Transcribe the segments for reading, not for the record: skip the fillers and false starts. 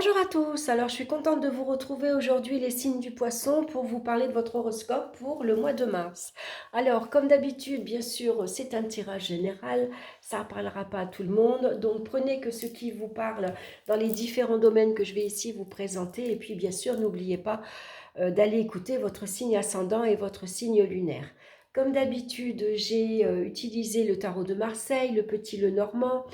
Bonjour à tous, alors je suis contente de vous retrouver aujourd'hui les signes du poisson pour vous parler de votre horoscope pour le mois de mars. Alors comme d'habitude bien sûr c'est un tirage général, ça ne parlera pas à tout le monde, donc prenez que ce qui vous parle dans les différents domaines que je vais ici vous présenter et puis bien sûr n'oubliez pas d'aller écouter votre signe ascendant et votre signe lunaire. Comme d'habitude, j'ai utilisé le tarot de Marseille, le petit Lenormand,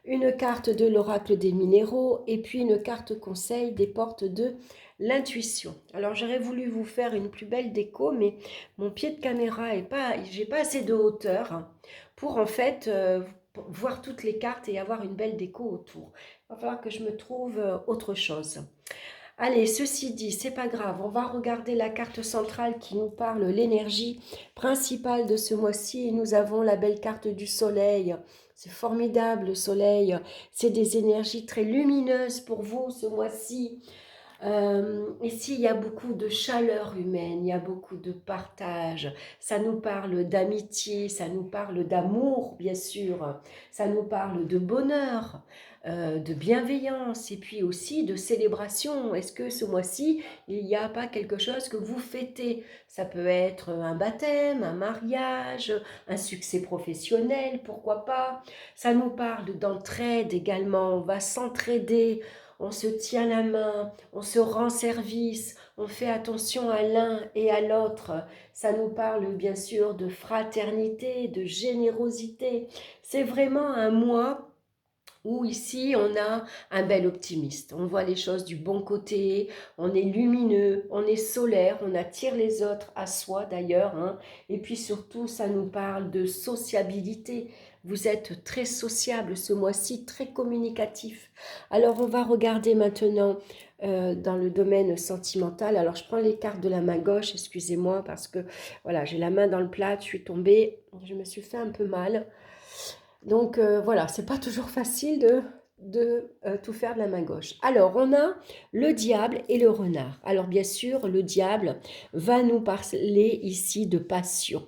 une carte de l'oracle des minéraux et puis une carte conseil des portes de l'intuition. Alors j'aurais voulu vous faire une plus belle déco, mais mon pied de caméra est pas, j'ai pas assez de hauteur pour en fait voir toutes les cartes et avoir une belle déco autour. Il va falloir que je me trouve autre chose. Allez, ceci dit, c'est pas grave, on va regarder la carte centrale qui nous parle l'énergie principale de ce mois-ci et nous avons la belle carte du soleil. C'est formidable le soleil, c'est des énergies très lumineuses pour vous ce mois-ci. Ici, il y a beaucoup de chaleur humaine, il y a beaucoup de partage. Ça nous parle d'amitié, ça nous parle d'amour, bien sûr. Ça nous parle de bonheur, de bienveillance et puis aussi de célébration. Est-ce que ce mois-ci, il n'y a pas quelque chose que vous fêtez? Ça peut être un baptême, un mariage, un succès professionnel, pourquoi pas. Ça nous parle d'entraide également. On va s'entraider, on se tient la main, on se rend service, on fait attention à l'un et à l'autre. Ça nous parle bien sûr de fraternité, de générosité. C'est vraiment un mois où ici on a un bel optimiste. On voit les choses du bon côté, on est lumineux, on est solaire, on attire les autres à soi d'ailleurs. Et puis surtout, ça nous parle de sociabilité. Vous êtes très sociable ce mois-ci, très communicatif. Alors on va regarder maintenant dans le domaine sentimental. Alors je prends les cartes de la main gauche, excusez-moi, parce que voilà, j'ai la main dans le plat, je suis tombée, je me suis fait un peu mal. Donc voilà, c'est pas toujours facile de tout faire de la main gauche. Alors, on a le diable et le renard. Alors, bien sûr, le diable va nous parler ici de passion.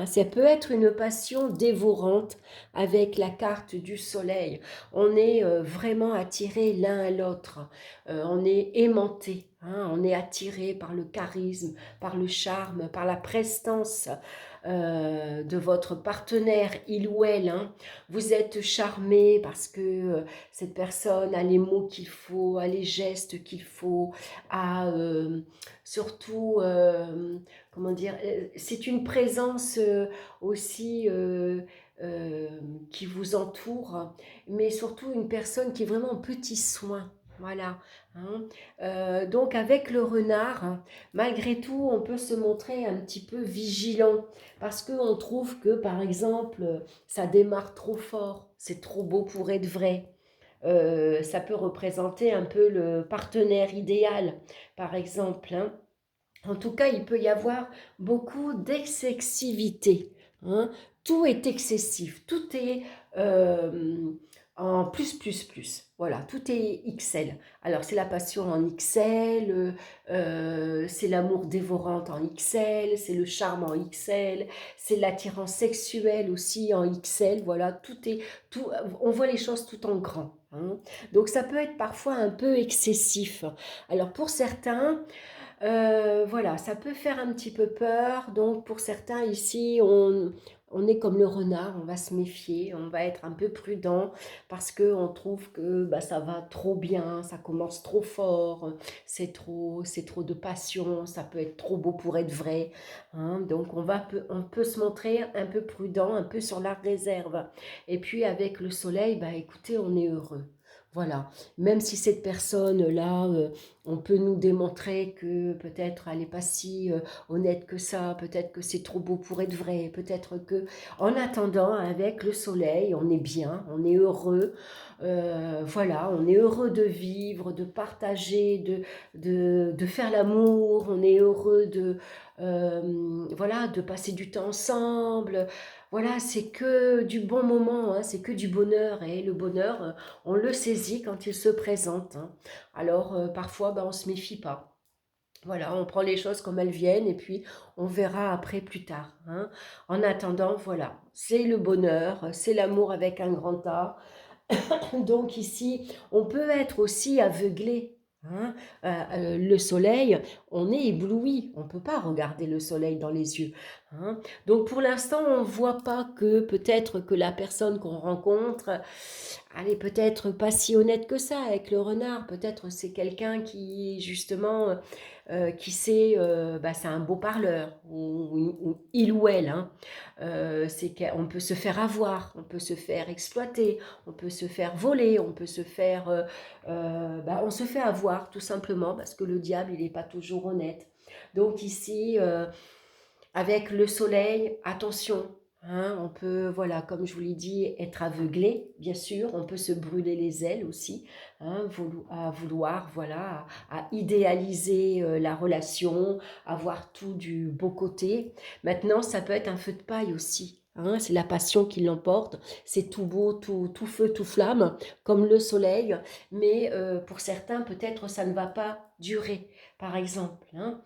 Ça peut être une passion dévorante avec la carte du soleil. On est vraiment attiré l'un à l'autre. On est aimanté. On est attiré par le charisme, par le charme, par la prestance de votre partenaire, il ou elle. Vous êtes charmé parce que cette personne a les mots qu'il faut, a les gestes qu'il faut, a surtout comment dire, c'est une présence aussi qui vous entoure, mais surtout une personne qui est vraiment en petit soin. Voilà. Donc avec le renard, malgré tout, on peut se montrer un petit peu vigilant parce qu'on trouve que, par exemple, ça démarre trop fort, c'est trop beau pour être vrai. Ça peut représenter un peu le partenaire idéal, par exemple. En tout cas, il peut y avoir beaucoup d'excessivité. hein. Tout est excessif, tout est en plus, plus, plus. Voilà, tout est XL. Alors, c'est la passion en XL, c'est l'amour dévorant en XL, c'est le charme en XL, c'est l'attirance sexuelle aussi en XL. Voilà, tout, on voit les choses tout en grand. Donc, ça peut être parfois un peu excessif. Alors, pour certains, voilà, ça peut faire un petit peu peur. Donc pour certains ici, on est comme le renard, on va se méfier, on va être un peu prudent parce qu'on trouve que bah, ça va trop bien, ça commence trop fort, c'est trop de passion, ça peut être trop beau pour être vrai. Donc on peut se montrer un peu prudent, un peu sur la réserve. Et puis avec le soleil, bah écoutez, on est heureux. Voilà, même si cette personne-là, on peut nous démontrer que peut-être elle n'est pas si honnête que ça, peut-être que c'est trop beau pour être vrai, peut-être que... En attendant, avec le soleil, on est bien, on est heureux, voilà, on est heureux de vivre, de partager, de faire l'amour, on est heureux voilà, de passer du temps ensemble. Voilà, c'est que du bon moment, c'est que du bonheur. Et le bonheur, on le saisit quand il se présente. Alors, parfois, ben, on ne se méfie pas. Voilà, on prend les choses comme elles viennent et puis on verra après plus tard. En attendant, voilà, c'est le bonheur, c'est l'amour avec un grand A. Donc ici, on peut être aussi aveuglé. Hein. Le soleil, on est ébloui, on ne peut pas regarder le soleil dans les yeux. Hein. Donc pour l'instant, on ne voit pas que peut-être que la personne qu'on rencontre, elle est peut-être pas si honnête que ça avec le renard. Peut-être c'est quelqu'un qui justement, qui sait, bah, c'est un beau parleur, ou il ou elle. Hein. C'est qu'on peut se faire avoir, on peut se faire exploiter, on peut se faire voler, on peut se faire, bah, on se fait avoir tout simplement parce que le diable il n'est pas toujours honnête. Donc ici, avec le soleil, attention, hein, on peut, voilà, comme je vous l'ai dit, être aveuglé, bien sûr, on peut se brûler les ailes aussi, hein, à vouloir, voilà, à idéaliser la relation, à voir tout du beau côté. Maintenant, ça peut être un feu de paille aussi. Hein, c'est la passion qui l'emporte, c'est tout beau, tout feu, tout flamme, comme le soleil, mais pour certains, peut-être ça ne va pas durer, par exemple. Hein.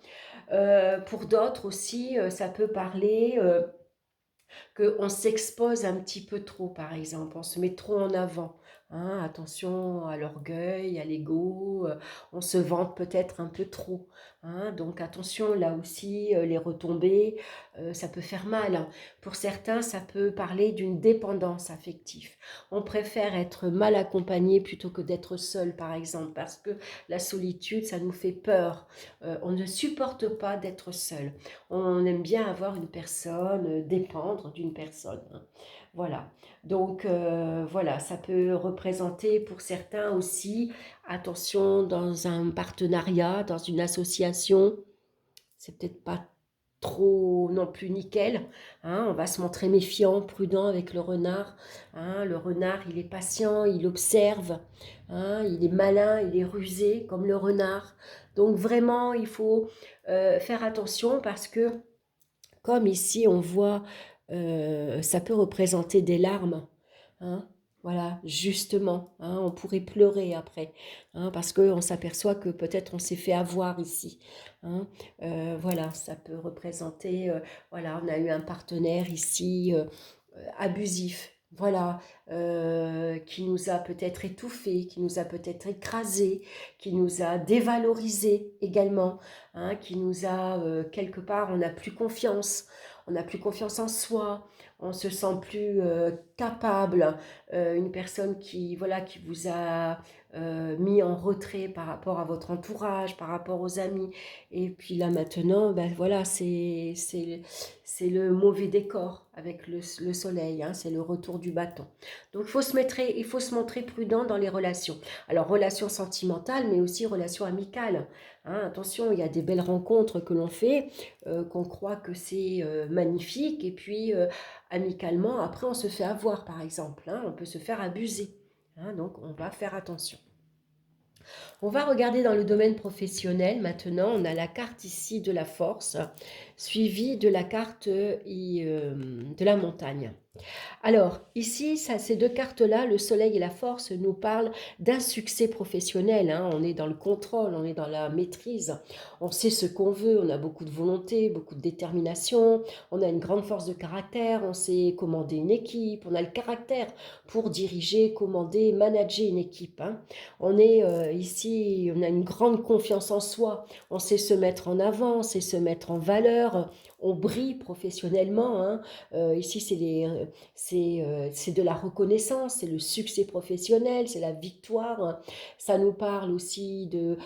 Pour d'autres aussi, ça peut parler qu'on s'expose un petit peu trop, par exemple, on se met trop en avant. Hein, attention à l'orgueil, à l'ego, on se vante peut-être un peu trop. Hein, donc attention, là aussi, les retombées, ça peut faire mal. Hein. Pour certains, ça peut parler d'une dépendance affective. On préfère être mal accompagné plutôt que d'être seul, par exemple, parce que la solitude, ça nous fait peur. On ne supporte pas d'être seul. On aime bien avoir une personne, dépendre d'une personne. Hein. Voilà. Donc, voilà, ça peut représenter pour certains aussi, attention, dans un partenariat, dans une association, c'est peut-être pas trop non plus nickel. Hein, on va se montrer méfiant, prudent avec le renard. Hein, le renard, il est patient, il observe. Hein, il est malin, il est rusé comme le renard. Donc vraiment, il faut faire attention parce que comme ici, on voit, ça peut représenter des larmes. Hein, voilà, justement, hein, on pourrait pleurer après, hein, parce qu'on s'aperçoit que peut-être on s'est fait avoir ici. Hein, voilà, ça peut représenter, voilà, on a eu un partenaire ici abusif. Voilà, qui nous a peut-être étouffés, qui nous a peut-être écrasés, qui nous a dévalorisés également, hein, qui nous a, quelque part, on n'a plus confiance en soi, on se sent plus capable, une personne qui, voilà, qui vous a mis en retrait par rapport à votre entourage, par rapport aux amis, et puis là maintenant, ben voilà, c'est le mauvais décor avec le soleil, hein, c'est le retour du bâton. Donc il faut se montrer prudent dans les relations. Alors relations sentimentales, mais aussi relations amicales. Hein, attention, il y a des belles rencontres que l'on fait, qu'on croit que c'est magnifique, et puis amicalement, après on se fait avoir par exemple, hein, on peut se faire abuser. Hein, donc on va faire attention. On va regarder dans le domaine professionnel maintenant. On a la carte ici de la force, suivie de la carte de la montagne. Alors, ici, ces deux cartes-là, le soleil et la force, nous parlent d'un succès professionnel. Hein. On est dans le contrôle, on est dans la maîtrise. On sait ce qu'on veut, on a beaucoup de volonté, beaucoup de détermination. On a une grande force de caractère, on sait commander une équipe. On a le caractère pour diriger, commander, manager une équipe. Hein. On est ici, on a une grande confiance en soi. On sait se mettre en avant, on sait se mettre en valeur. On brille professionnellement. Hein. Ici, c'est de la reconnaissance, c'est le succès professionnel, c'est la victoire. Ça nous parle aussi de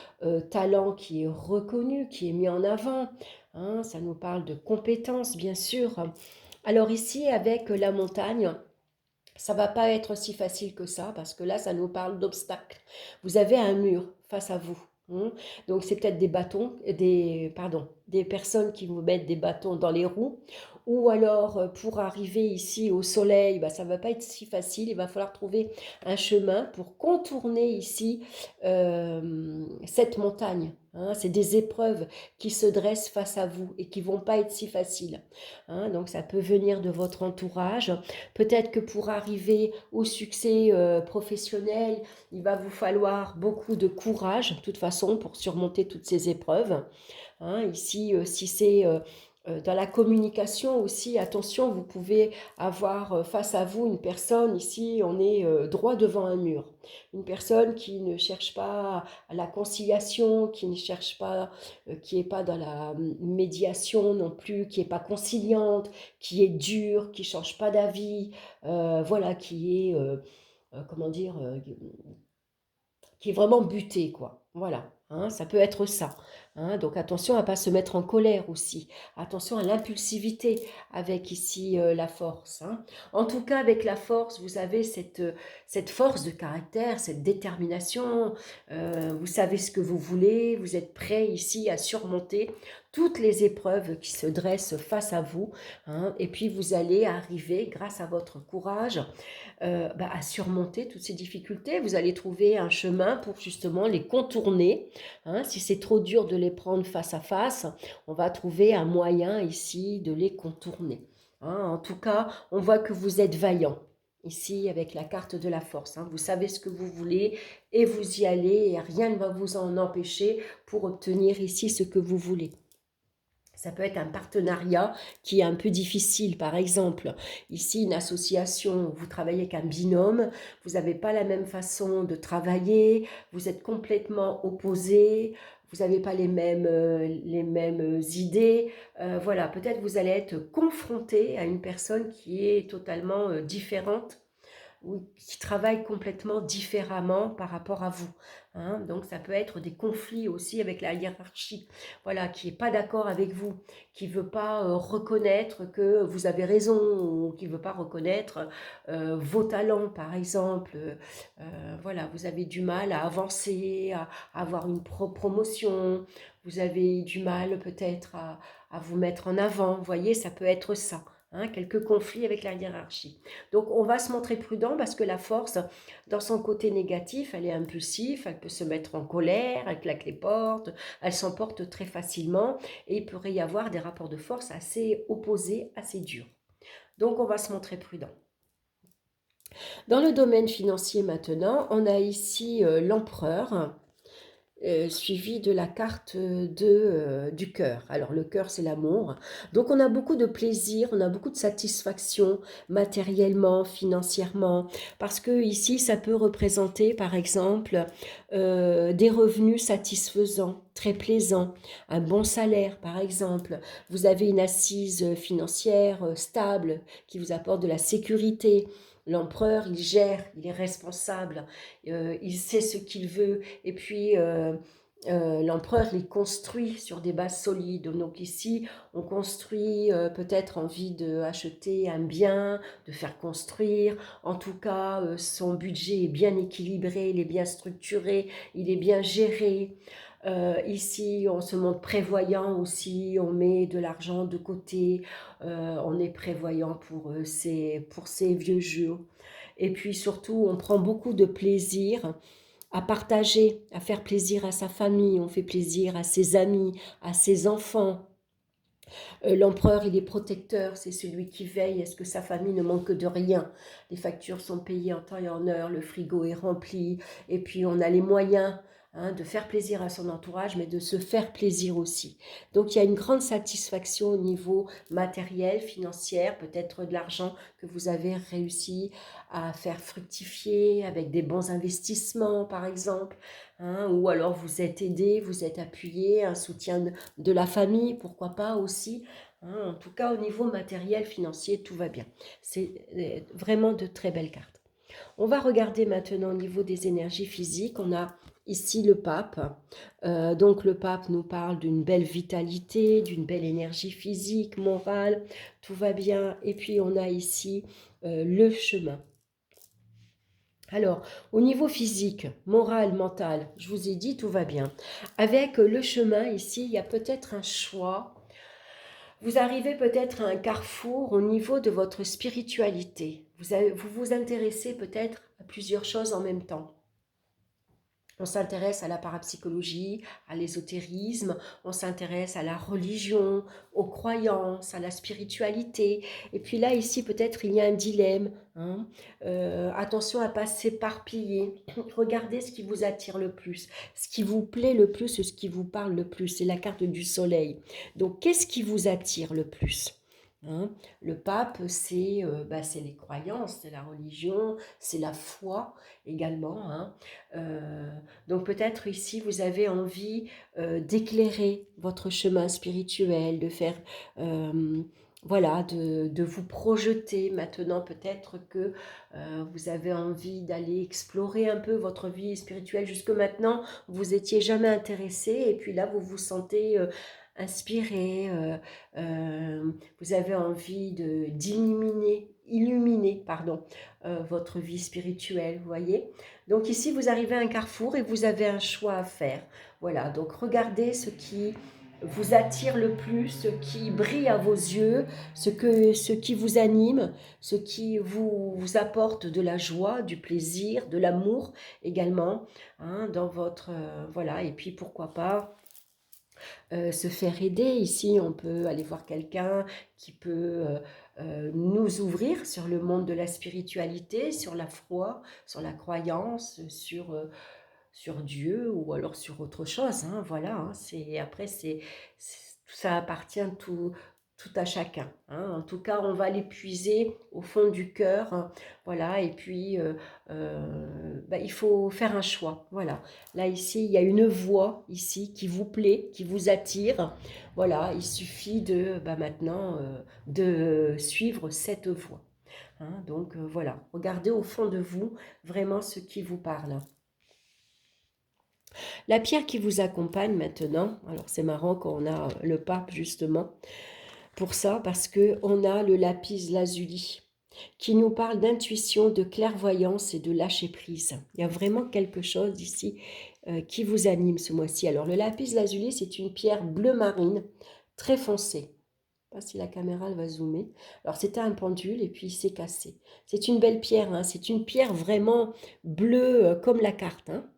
talent qui est reconnu, qui est mis en avant. Hein, ça nous parle de compétences, bien sûr. Alors ici, avec la montagne, ça va pas être si facile que ça, parce que là, ça nous parle d'obstacles. Vous avez un mur face à vous. Hein. Donc, c'est peut-être des personnes qui vous mettent des bâtons dans les roues, ou alors pour arriver ici au soleil, bah, ça ne va pas être si facile. Il va falloir trouver un chemin pour contourner ici cette montagne. Hein. C'est des épreuves qui se dressent face à vous et qui vont pas être si faciles. Hein. Donc, ça peut venir de votre entourage. Peut-être que pour arriver au succès professionnel, il va vous falloir beaucoup de courage, de toute façon, pour surmonter toutes ces épreuves. Hein, ici, si c'est Dans la communication aussi, attention, vous pouvez avoir face à vous une personne, ici on est droit devant un mur, une personne qui ne cherche pas à la conciliation, qui ne cherche pas, qui n'est pas dans la médiation non plus, qui n'est pas conciliante, qui est dure, qui ne change pas d'avis, voilà, qui est, comment dire, qui est vraiment buté, quoi. Voilà, hein, ça peut être ça. Hein. Donc attention à ne pas se mettre en colère aussi. Attention à l'impulsivité avec ici la force. Hein. En tout cas, avec la force, vous avez cette force de caractère, cette détermination. Vous savez ce que vous voulez. Vous êtes prêt ici à surmonter toutes les épreuves qui se dressent face à vous. Hein. Et puis vous allez arriver, grâce à votre courage, à surmonter toutes ces difficultés. Vous allez trouver un chemin pour justement les contourner. Hein. Si c'est trop dur de les prendre face à face, on va trouver un moyen ici de les contourner. Hein. En tout cas, on voit que vous êtes vaillant. Ici, avec la carte de la force, hein. Vous savez ce que vous voulez et vous y allez et rien ne va vous en empêcher pour obtenir ici ce que vous voulez. Ça peut être un partenariat qui est un peu difficile, par exemple. Ici, une association, vous travaillez avec un binôme, vous n'avez pas la même façon de travailler, vous êtes complètement opposés, vous n'avez pas les mêmes idées. Voilà, peut-être vous allez être confronté à une personne qui est totalement différente ou qui travaillent complètement différemment par rapport à vous. Hein. Donc ça peut être des conflits aussi avec la hiérarchie, voilà, qui n'est pas d'accord avec vous, qui ne veut pas reconnaître que vous avez raison, ou qui ne veut pas reconnaître vos talents, par exemple. Voilà, vous avez du mal à avancer, à avoir une promotion, vous avez du mal peut-être à vous mettre en avant, vous voyez, ça peut être ça. Hein, quelques conflits avec la hiérarchie. Donc on va se montrer prudent parce que la force, dans son côté négatif, elle est impulsive, elle peut se mettre en colère, elle claque les portes, elle s'emporte très facilement et il pourrait y avoir des rapports de force assez opposés, assez durs. Donc on va se montrer prudent. Dans le domaine financier maintenant, on a ici l'empereur, suivi de la carte du cœur. Alors le cœur, c'est l'amour. Donc on a beaucoup de plaisir, on a beaucoup de satisfaction matériellement, financièrement, parce que ici, ça peut représenter, par exemple, des revenus satisfaisants, très plaisants, un bon salaire, par exemple. Vous avez une assise financière stable qui vous apporte de la sécurité. L'empereur, il gère, il est responsable, il sait ce qu'il veut. Et puis, l'empereur, il construit sur des bases solides. Donc ici, on construit peut-être envie d'acheter un bien, de faire construire. En tout cas, son budget est bien équilibré, il est bien structuré, il est bien géré. Ici, on se montre prévoyant aussi, on met de l'argent de côté, on est prévoyant pour ses vieux jours. Et puis surtout, on prend beaucoup de plaisir à partager, à faire plaisir à sa famille, on fait plaisir à ses amis, à ses enfants. L'empereur, il est protecteur, c'est celui qui veille à ce que sa famille ne manque de rien. Les factures sont payées en temps et en heure, le frigo est rempli, et puis on a les moyens de faire plaisir à son entourage, mais de se faire plaisir aussi. Donc il y a une grande satisfaction au niveau matériel, financier, peut-être de l'argent que vous avez réussi à faire fructifier avec des bons investissements, par exemple. Ou alors vous êtes aidé, vous êtes appuyé, un soutien de la famille, pourquoi pas aussi. En tout cas, au niveau matériel, financier, tout va bien. C'est vraiment de très belles cartes. On va regarder maintenant au niveau des énergies physiques. On a ici le pape. Donc le pape nous parle d'une belle vitalité, d'une belle énergie physique, morale, tout va bien. Et puis on a ici le chemin. Alors, au niveau physique, moral, mental, je vous ai dit, tout va bien. Avec le chemin ici, il y a peut-être un choix. Vous arrivez peut-être à un carrefour au niveau de votre spiritualité. Vous vous intéressez peut-être à plusieurs choses en même temps. On s'intéresse à la parapsychologie, à l'ésotérisme, on s'intéresse à la religion, aux croyances, à la spiritualité. Et puis là, ici, peut-être, il y a un dilemme, hein. Attention à ne pas s'éparpiller. Regardez ce qui vous attire le plus, ce qui vous plaît le plus, ce qui vous parle le plus. C'est la carte du soleil. Donc, qu'est-ce qui vous attire le plus, hein? Le pape, c'est les croyances, c'est la religion, c'est la foi également, hein. Euh, donc peut-être ici, vous avez envie d'éclairer votre chemin spirituel, de faire, voilà, de vous projeter. Maintenant, peut-être que vous avez envie d'aller explorer un peu votre vie spirituelle. Jusque maintenant, vous étiez jamais intéressé et puis là, vous vous sentez inspiré. Vous avez envie illuminer, pardon, votre vie spirituelle, vous voyez. Donc ici, vous arrivez à un carrefour et vous avez un choix à faire. Voilà, donc regardez ce qui vous attire le plus, ce qui brille à vos yeux, ce qui vous anime, ce qui vous apporte de la joie, du plaisir, de l'amour également, hein, dans votre... voilà, et puis pourquoi pas se faire aider. Ici, on peut aller voir quelqu'un qui peut nous ouvrir sur le monde de la spiritualité, sur la foi, sur la croyance, sur Dieu ou alors sur autre chose, hein, voilà, hein, ça appartient tout à chacun, hein. En tout cas, on va l'épuiser au fond du cœur, hein, voilà, et puis il faut faire un choix, voilà. Là, ici, il y a une voie ici qui vous plaît, qui vous attire, voilà, il suffit maintenant de suivre cette voie, hein. Donc voilà, regardez au fond de vous vraiment ce qui vous parle. La pierre qui vous accompagne maintenant, alors c'est marrant qu'on a le pape justement pour ça, parce qu'on a le lapis lazuli qui nous parle d'intuition, de clairvoyance et de lâcher prise. Il y a vraiment quelque chose ici qui vous anime ce mois-ci. Alors le lapis lazuli, c'est une pierre bleu marine, très foncée. Je ne sais pas si la caméra elle va zoomer. Alors c'était un pendule et puis il s'est cassé. C'est une belle pierre, hein. C'est une pierre vraiment bleue comme la carte, hein.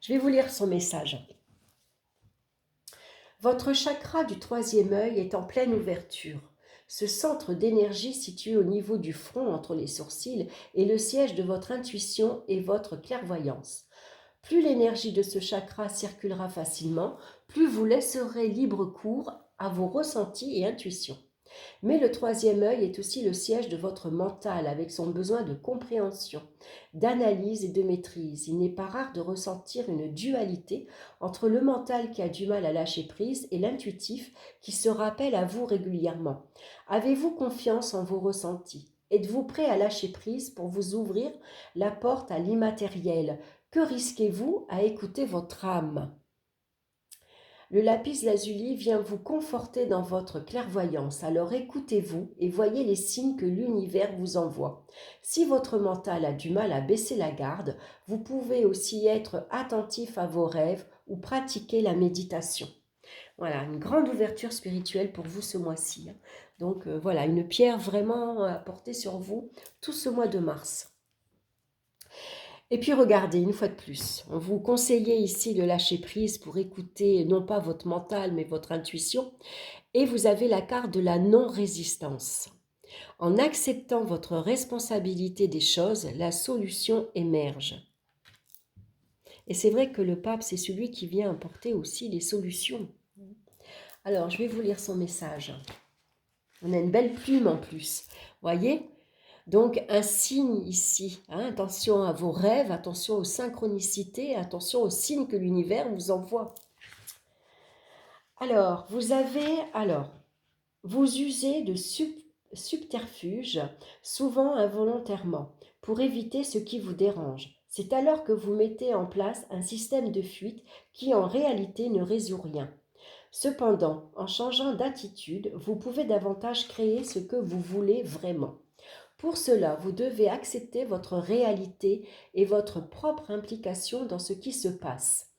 Je vais vous lire son message. Votre chakra du troisième œil est en pleine ouverture. Ce centre d'énergie situé au niveau du front entre les sourcils est le siège de votre intuition et votre clairvoyance. Plus l'énergie de ce chakra circulera facilement, plus vous laisserez libre cours à vos ressentis et intuitions. Mais le troisième œil est aussi le siège de votre mental avec son besoin de compréhension, d'analyse et de maîtrise. Il n'est pas rare de ressentir une dualité entre le mental qui a du mal à lâcher prise et l'intuitif qui se rappelle à vous régulièrement. Avez-vous confiance en vos ressentis? Êtes-vous prêt à lâcher prise pour vous ouvrir la porte à l'immatériel? Que risquez-vous à écouter votre âme? Le lapis lazuli vient vous conforter dans votre clairvoyance, alors écoutez-vous et voyez les signes que l'univers vous envoie. Si votre mental a du mal à baisser la garde, vous pouvez aussi être attentif à vos rêves ou pratiquer la méditation. Voilà, une grande ouverture spirituelle pour vous ce mois-ci, hein. Donc voilà, une pierre vraiment à porter sur vous tout ce mois de mars. Et puis regardez, une fois de plus, on vous conseillait ici de lâcher prise pour écouter non pas votre mental mais votre intuition. Et vous avez la carte de la non-résistance. En acceptant votre responsabilité des choses, la solution émerge. Et c'est vrai que le pape, c'est celui qui vient apporter aussi les solutions. Alors, je vais vous lire son message. On a une belle plume en plus. Voyez ? Donc, un signe ici, hein, attention à vos rêves, attention aux synchronicités, attention aux signes que l'univers vous envoie. Alors, vous usez de subterfuges, souvent involontairement, pour éviter ce qui vous dérange. C'est alors que vous mettez en place un système de fuite qui en réalité ne résout rien. Cependant, en changeant d'attitude, vous pouvez davantage créer ce que vous voulez vraiment. Pour cela, vous devez accepter votre réalité et votre propre implication dans ce qui se passe.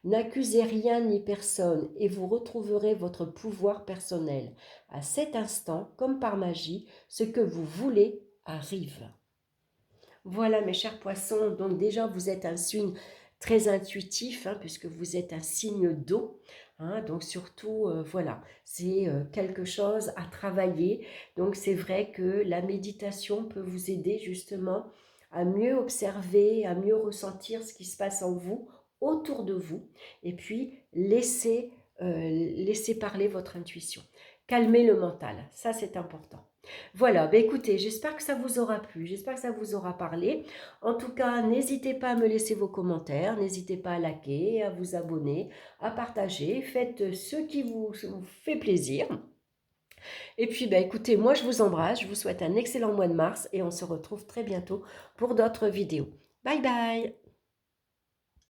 N'accusez rien ni personne et vous retrouverez votre pouvoir personnel. À cet instant, comme par magie, ce que vous voulez arrive. Voilà mes chers poissons, donc déjà vous êtes un signe très intuitif, hein, puisque vous êtes un signe d'eau. Hein, donc surtout, voilà, c'est quelque chose à travailler. Donc c'est vrai que la méditation peut vous aider justement à mieux observer, à mieux ressentir ce qui se passe en vous, autour de vous, et puis laisser parler votre intuition. Calmer le mental, ça c'est important. Voilà, bah écoutez, j'espère que ça vous aura plu, j'espère que ça vous aura parlé. En tout cas, n'hésitez pas à me laisser vos commentaires, n'hésitez pas à liker, à vous abonner, à partager, faites ce qui vous fait plaisir. Et puis, bah écoutez, moi je vous embrasse, je vous souhaite un excellent mois de mars et on se retrouve très bientôt pour d'autres vidéos. Bye bye!